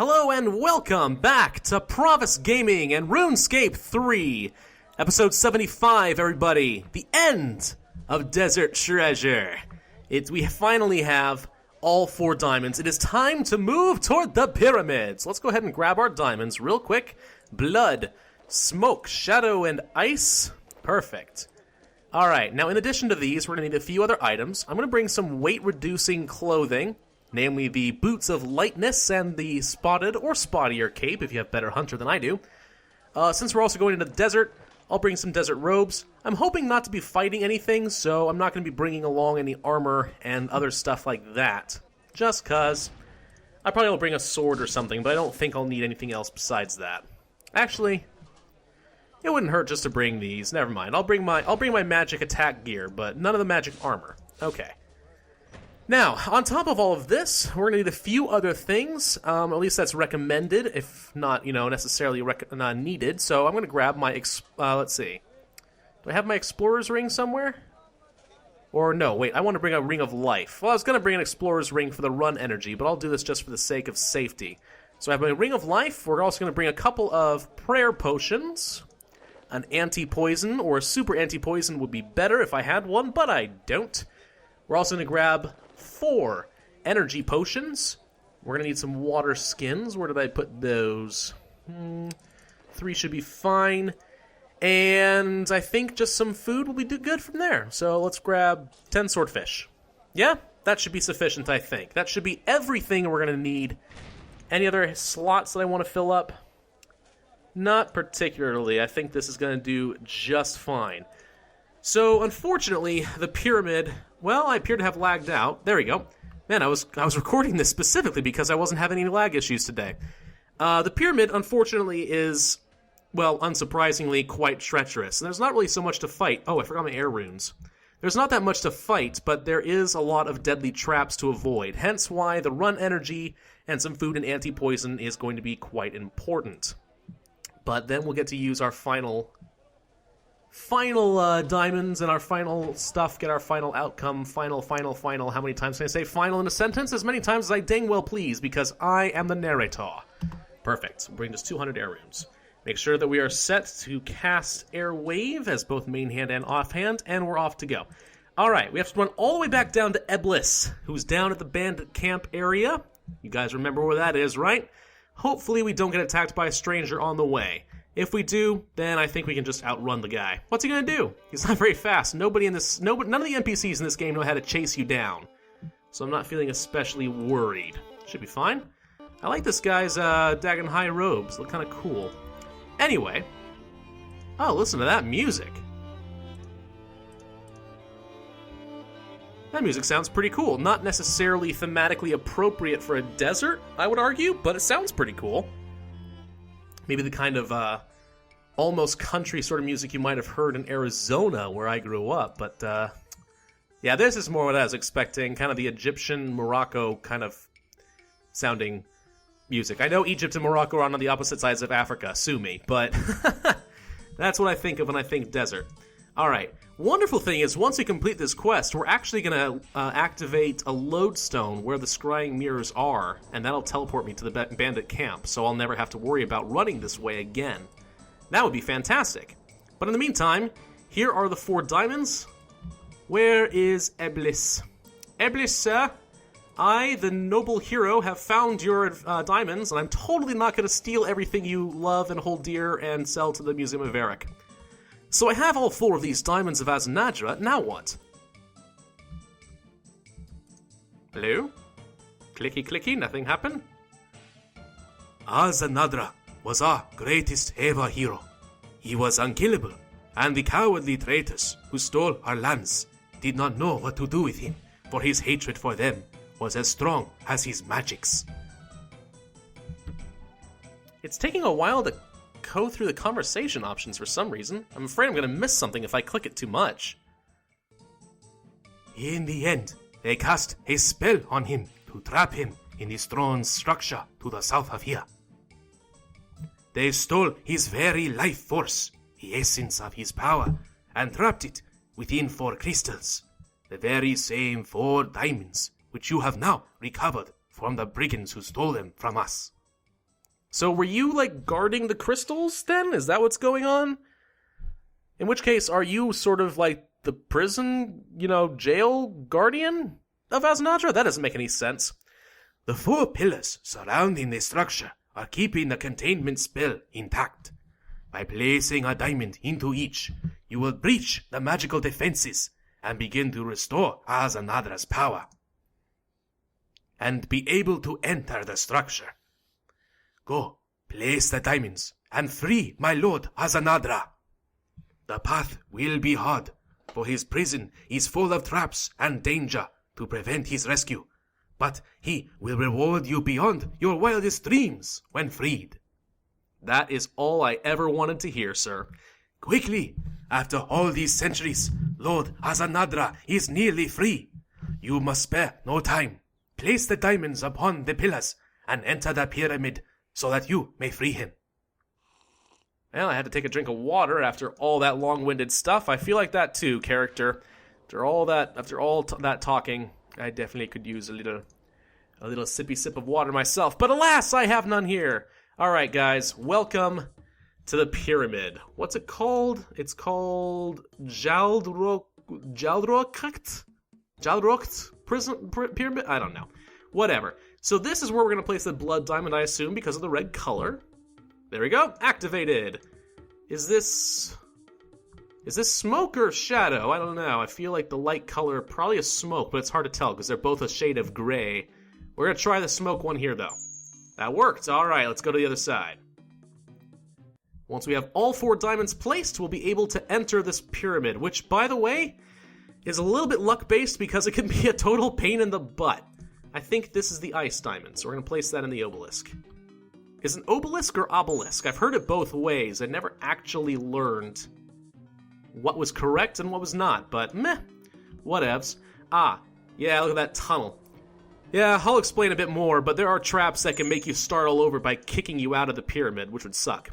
Hello and welcome back to Pravus Gaming and Runescape 3, episode 75, everybody. The end of Desert Treasure. We finally have all 4 diamonds. It is time to move toward the pyramids. Let's go ahead and grab our diamonds real quick. Blood, smoke, shadow, and ice. Perfect. Alright, now in addition to these, we're going to need a few other items. I'm going to bring some weight-reducing clothing, namely the Boots of Lightness and the Spotted or Spottier Cape, if you have better hunter than I do. Since we're also going into the desert, I'll bring some desert robes. I'm hoping not to be fighting anything, so I'm not going to be bringing along any armor and other stuff like that. Just cause. I probably will bring a sword or something, but I don't think I'll need anything else besides that. Actually, it wouldn't hurt just to bring these. Never mind. I'll bring my magic attack gear, but none of the magic armor. Okay. Now, on top of all of this, we're going to need a few other things. At least that's recommended, if not, necessarily needed. So I'm going to grab my, let's see. Do I have my Explorer's Ring somewhere? Or no, wait, I want to bring a Ring of Life. Well, I was going to bring an Explorer's Ring for the run energy, but I'll do this just for the sake of safety. So I have my Ring of Life. We're also going to bring a couple of Prayer Potions. An anti-poison or a super anti-poison would be better if I had one, but I don't. We're also going to grab 4 energy potions. We're going to need some water skins. Where did I put those? 3 should be fine. And I think just some food will be good from there. So let's grab 10 swordfish. Yeah, that should be sufficient, I think. That should be everything we're going to need. Any other slots that I want to fill up? Not particularly. I think this is going to do just fine. So, unfortunately, the pyramid, well, I appear to have lagged out. There we go. Man, I was recording this specifically because I wasn't having any lag issues today. The pyramid, unfortunately, is, well, unsurprisingly, quite treacherous. And there's not really so much to fight. Oh, I forgot my air runes. There's not that much to fight, but there is a lot of deadly traps to avoid. Hence why the run energy and some food and anti-poison is going to be quite important. But then we'll get to use our final diamonds and our final stuff, get our final outcome, final. How many times can I say final in a sentence? As many times as I dang well please, because I am the narrator. Perfect. We'll bring us 200 air runes. Make sure that we are set to cast Air Wave as both main hand and offhand, and we're off to go. Alright, we have to run all the way back down to Eblis, who's down at the bandit camp area. You guys remember where that is, right? Hopefully we don't get attacked by a stranger on the way. If we do, then I think we can just outrun the guy. What's he gonna do? He's not very fast. None of the NPCs in this game know how to chase you down. So I'm not feeling especially worried. Should be fine. I like this guy's daggone high robes. Look kind of cool. Anyway. Oh, listen to that music. That music sounds pretty cool. Not necessarily thematically appropriate for a desert, I would argue, but it sounds pretty cool. Maybe the kind of almost country sort of music you might have heard in Arizona, where I grew up. But, yeah, this is more what I was expecting. Kind of the Egyptian, Morocco kind of sounding music. I know Egypt and Morocco are on the opposite sides of Africa, sue me. But that's what I think of when I think desert. Alright, wonderful thing is, once we complete this quest, we're actually going to activate a lodestone where the scrying mirrors are, and that'll teleport me to the bandit camp, so I'll never have to worry about running this way again. That would be fantastic. But in the meantime, here are the 4 diamonds. Where is Eblis? Eblis, sir, I, the noble hero, have found your diamonds, and I'm totally not going to steal everything you love and hold dear and sell to the Museum of Eric. So I have all 4 of these diamonds of Aznadra, now what? Hello? Clicky clicky, nothing happened? Aznadra was our greatest ever hero. He was unkillable, and the cowardly traitors who stole our lands did not know what to do with him, for his hatred for them was as strong as his magics. It's taking a while to go through the conversation options for some reason. I'm afraid I'm going to miss something if I click it too much. In the end, they cast a spell on him to trap him in the stone structure to the south of here. They stole his very life force, the essence of his power, and trapped it within 4 crystals, the very same 4 diamonds which you have now recovered from the brigands who stole them from us. So were you, like, guarding the crystals, then? Is that what's going on? In which case, are you sort of like the prison, jail guardian of Aznadra? That doesn't make any sense. The 4 pillars surrounding the structure are keeping the containment spell intact. By placing a diamond into each, you will breach the magical defenses and begin to restore Azanadra's power, and be able to enter the structure. Go, place the diamonds, and free my lord Azanadra. The path will be hard, for his prison is full of traps and danger to prevent his rescue, but he will reward you beyond your wildest dreams when freed. That is all I ever wanted to hear, sir. Quickly, after all these centuries, Lord Azanadra is nearly free. You must spare no time. Place the diamonds upon the pillars and enter the pyramid so that you may free him. Well, I had to take a drink of water after all that long-winded stuff. I feel like that too, character. After all that talking, I definitely could use a little sippy sip of water myself. But alas, I have none here. All right, guys, welcome to the pyramid. What's it called? It's called Jaldrokt prison pyramid. I don't know. Whatever. So this is where we're gonna place the blood diamond, I assume, because of the red color. There we go. Activated. Is this smoke or shadow? I don't know. I feel like the light color probably is smoke, but it's hard to tell because they're both a shade of gray. We're gonna try the smoke one here, though. That worked. All right, let's go to the other side. Once we have all 4 diamonds placed, we'll be able to enter this pyramid, which, by the way, is a little bit luck-based because it can be a total pain in the butt. I think this is the ice diamond, so we're going to place that in the obelisk. Is it an obelisk or obelisk? I've heard it both ways. I never actually learned what was correct and what was not, but meh, whatevs. Ah, yeah, look at that tunnel. Yeah, I'll explain a bit more, but there are traps that can make you start all over by kicking you out of the pyramid, which would suck.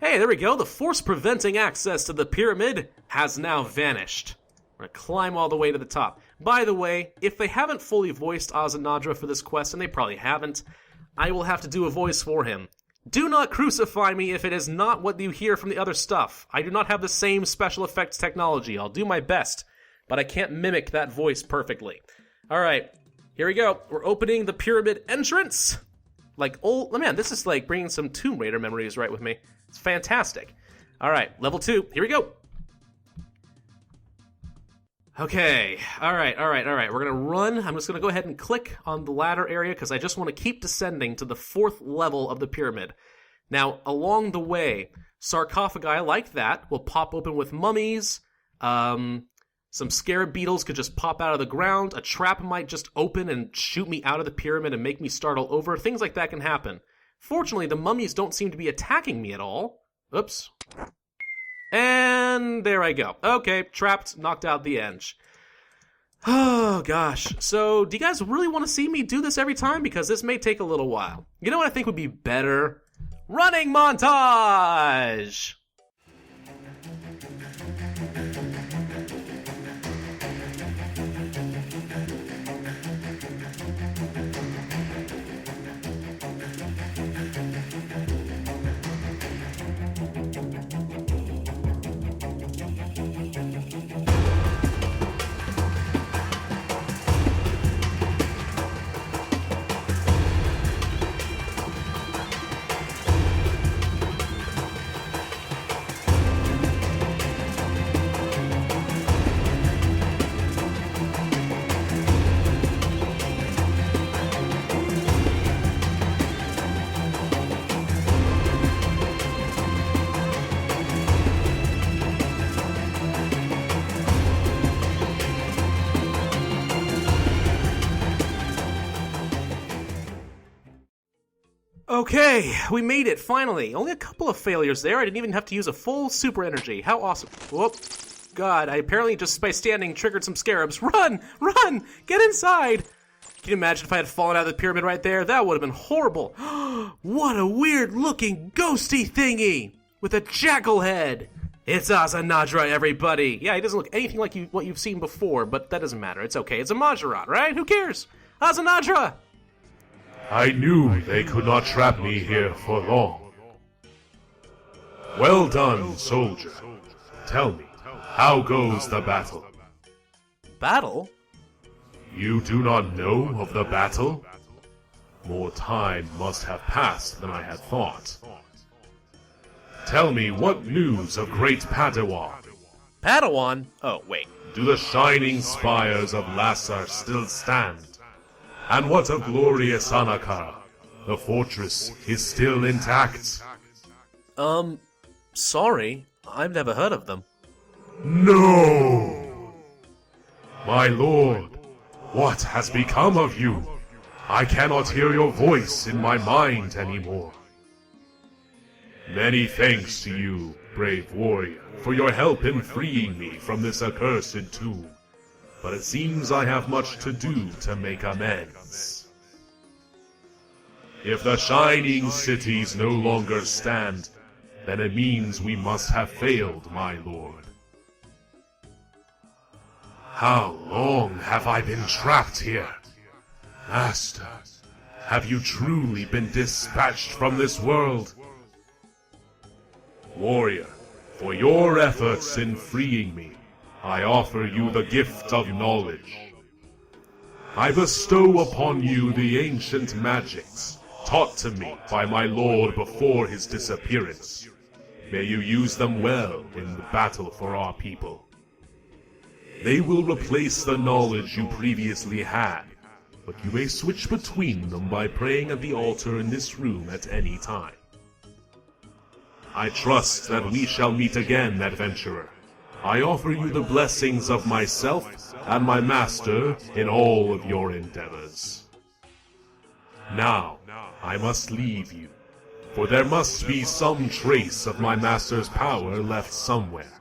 Hey, there we go. The force preventing access to the pyramid has now vanished. We're gonna climb all the way to the top. By the way, if they haven't fully voiced Azanadra for this quest, and they probably haven't, I will have to do a voice for him. Do not crucify me if it is not what you hear from the other stuff. I do not have the same special effects technology. I'll do my best, but I can't mimic that voice perfectly. All right. Here we go. We're opening the pyramid entrance. Man, this is like bringing some Tomb Raider memories right with me. It's fantastic. All right, level 2. Here we go. Okay. All right. We're going to run. I'm just going to go ahead and click on the ladder area because I just want to keep descending to the 4th level of the pyramid. Now, along the way, sarcophagi like that will pop open with mummies. Some scarab beetles could just pop out of the ground. A trap might just open and shoot me out of the pyramid and make me start all over. Things like that can happen. Fortunately, the mummies don't seem to be attacking me at all. Oops. And there I go. Okay, trapped, knocked out the edge. Oh, gosh. So, do you guys really want to see me do this every time? Because this may take a little while. You know what I think would be better? Running montage! Okay, we made it, finally. Only a couple of failures there. I didn't even have to use a full super energy. How awesome. Whoop. God, I apparently just by standing triggered some scarabs. Run! Run! Get inside! Can you imagine if I had fallen out of the pyramid right there? That would have been horrible. What a weird-looking ghosty thingy with a jackal head. It's Azanadra, everybody. Yeah, he doesn't look anything like what you've seen before, but that doesn't matter. It's okay. It's a Majorat, right? Who cares? Azanadra! I knew they could not trap me here for long. Well done, soldier. Tell me, how goes the battle? Battle? You do not know of the battle? More time must have passed than I had thought. Tell me what news of great Padawan? Padawan? Oh, wait. Do the shining spires of Lassar still stand? And what of glorious Anakara? The fortress is still intact. Sorry. I've never heard of them. No! My lord, what has become of you? I cannot hear your voice in my mind anymore. Many thanks to you, brave warrior, for your help in freeing me from this accursed tomb. But it seems I have much to do to make amends. If the shining cities no longer stand, then it means we must have failed, my lord. How long have I been trapped here? Master, have you truly been dispatched from this world? Warrior, for your efforts in freeing me, I offer you the gift of knowledge. I bestow upon you the ancient magics taught to me by my lord before his disappearance. May you use them well in the battle for our people. They will replace the knowledge you previously had, but you may switch between them by praying at the altar in this room at any time. I trust that we shall meet again, adventurer. I offer you the blessings of myself and my master in all of your endeavors. Now, I must leave you, for there must be some trace of my master's power left somewhere.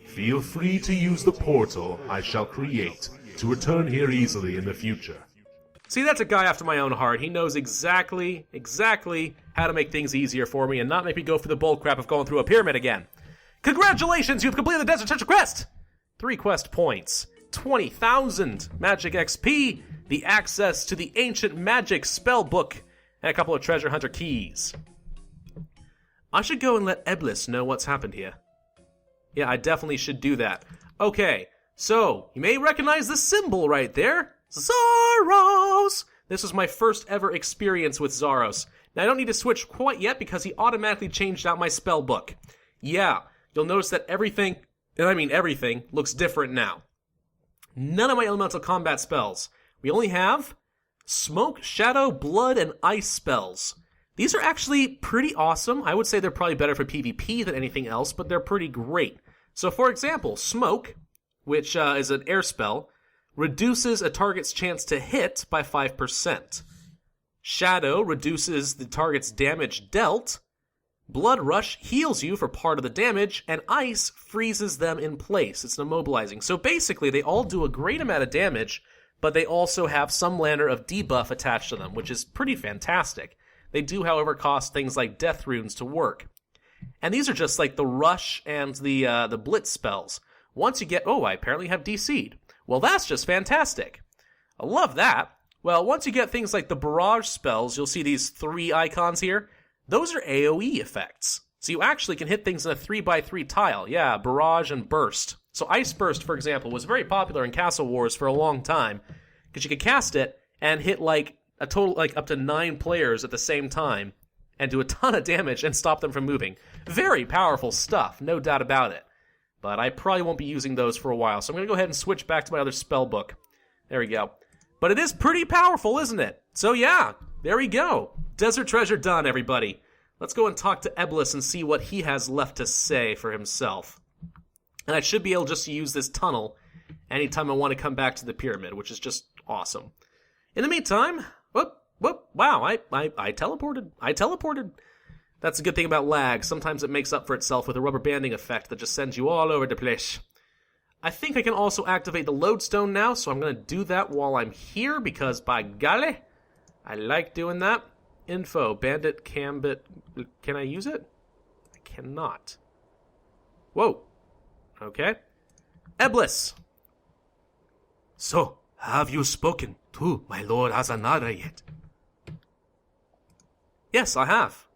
Feel free to use the portal I shall create to return here easily in the future. See, that's a guy after my own heart. He knows exactly how to make things easier for me and not make me go through the bullcrap of going through a pyramid again. Congratulations, you've completed the Desert Treasure quest! 3 quest points, 20,000 magic XP, the access to the ancient magic spell book, and a couple of treasure hunter keys. I should go and let Eblis know what's happened here. Yeah, I definitely should do that. Okay, so, you may recognize the symbol right there. Zaros! This was my first ever experience with Zaros. Now, I don't need to switch quite yet because he automatically changed out my spell book. Yeah, you'll notice that everything, and I mean everything, looks different now. None of my elemental combat spells. We only have smoke, shadow, blood, and ice spells. These are actually pretty awesome. I would say they're probably better for PvP than anything else, but they're pretty great. So, for example, smoke, which is an air spell, reduces a target's chance to hit by 5%. Shadow reduces the target's damage dealt. Blood Rush heals you for part of the damage, and Ice freezes them in place. It's immobilizing. So basically, they all do a great amount of damage, but they also have some manner of debuff attached to them, which is pretty fantastic. They do, however, cost things like Death Runes to work. And these are just like the Rush and the Blitz spells. Once you get... Oh, I apparently have DC'd. Well, that's just fantastic. I love that. Well, once you get things like the Barrage spells, you'll see these 3 icons here. Those are AoE effects. So you actually can hit things in a 3x3 tile. Yeah, Barrage and Burst. So Ice Burst, for example, was very popular in Castle Wars for a long time, because you could cast it and hit like a total, like up to 9 players at the same time, and do a ton of damage and stop them from moving. Very powerful stuff, no doubt about it. But I probably won't be using those for a while, so I'm going to go ahead and switch back to my other spell book. There we go. But it is pretty powerful, isn't it? So yeah, there we go. Desert Treasure done, everybody. Let's go and talk to Eblis and see what he has left to say for himself. And I should be able just to use this tunnel anytime I want to come back to the pyramid, which is just awesome. In the meantime, wow, I teleported. I teleported. That's a good thing about lag. Sometimes it makes up for itself with a rubber banding effect that just sends you all over the place. I think I can also activate the lodestone now, so I'm going to do that while I'm here, because by golly, I like doing that. Info, bandit, cambit. Can I use it? I cannot. Whoa. Okay. Eblis. So, have you spoken to my lord Azanara yet? Yes, I have.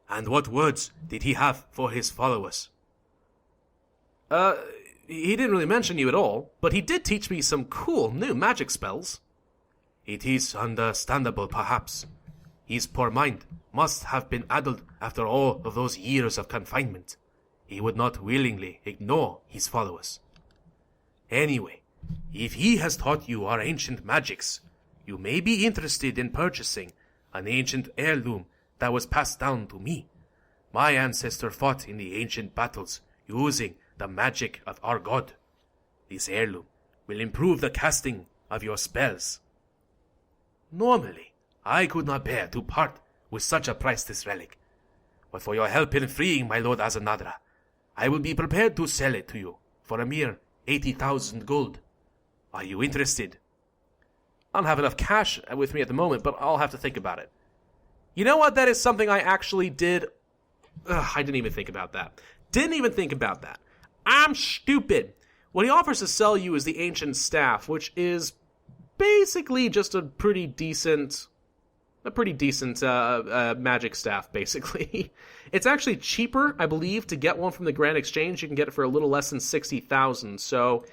And what words did he have for his followers? He didn't really mention you at all, but he did teach me some cool new magic spells. It is understandable, perhaps. His poor mind must have been addled after all of those years of confinement. He would not willingly ignore his followers. Anyway, if he has taught you our ancient magics, you may be interested in purchasing an ancient heirloom that was passed down to me. My ancestor fought in the ancient battles using the magic of our god. This heirloom will improve the casting of your spells. Normally, I could not bear to part with such a priceless relic, but for your help in freeing my lord Azanadra, I will be prepared to sell it to you for a mere 80,000 gold. Are you interested? I don't have enough cash with me at the moment, but I'll have to think about it. You know what? That is something I actually did. I didn't even think about that. I'm stupid. What he offers to sell you is the ancient staff, which is basically just a pretty decent magic staff, basically. It's actually cheaper, I believe, to get one from the Grand Exchange. You can get it for a little less than 60,000, so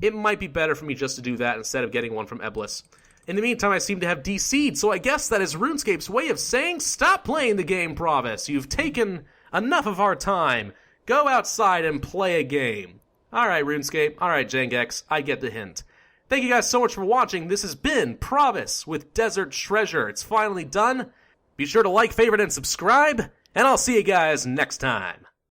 it might be better for me just to do that instead of getting one from Eblis. In the meantime, I seem to have DC'd, so I guess that is RuneScape's way of saying, stop playing the game, Pravus. You've taken enough of our time. Go outside and play a game. Alright, RuneScape. Alright, Jangex. I get the hint. Thank you guys so much for watching. This has been Pravus with Desert Treasure. It's finally done. Be sure to like, favorite, and subscribe, and I'll see you guys next time.